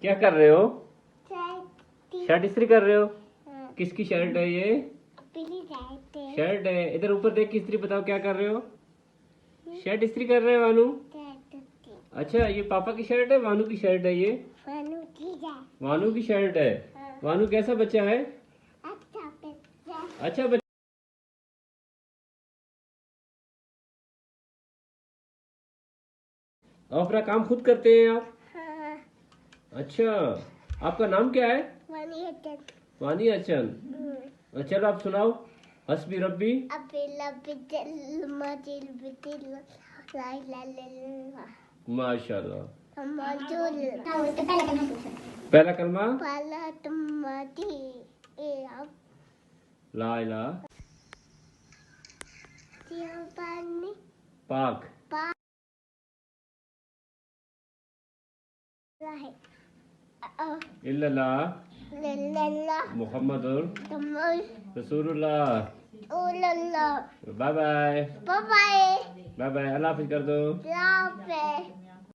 क्या कर रहे हो? शर्ट शर्ट इस्त्री कर रहे हो? हाँ, किसकी शर्ट है ये? पीली शर्ट है। शर्ट है। इधर ऊपर देख के इस्त्री बताओ क्या कर रहे हो? शर्ट इस्त्री कर रहे हो वानू? शर्ट थी। अच्छा, ये पापा की शर्ट है, वानू की शर्ट है ये? वानू की शर्ट। वानू की शर्ट है। हाँ। वानू कैसा बच्चा है? अच्छा बच्चा। अच्छा बच्चा। और अपना काम खुद करते हैं आप? हाँ, अच्छा, आपका नाम क्या है? वानी है। वानी अचन। चलो आप सुनाओ। हस्बी रब्बी। अबे लबे दिल मदिल बिदिल लाई ला ला माशाल्लाह। मजुल पहला कलमा पाला तुम्हारी ए अब ला इलाहा पानी पाक है इल्लल्लाह लल्ला मुहम्मदुर तुमल रसूलुल्लाह। ओलल्ला बाय बाय। बाय बाय बाय, अल्लाह हाफिज कर दो। लाफे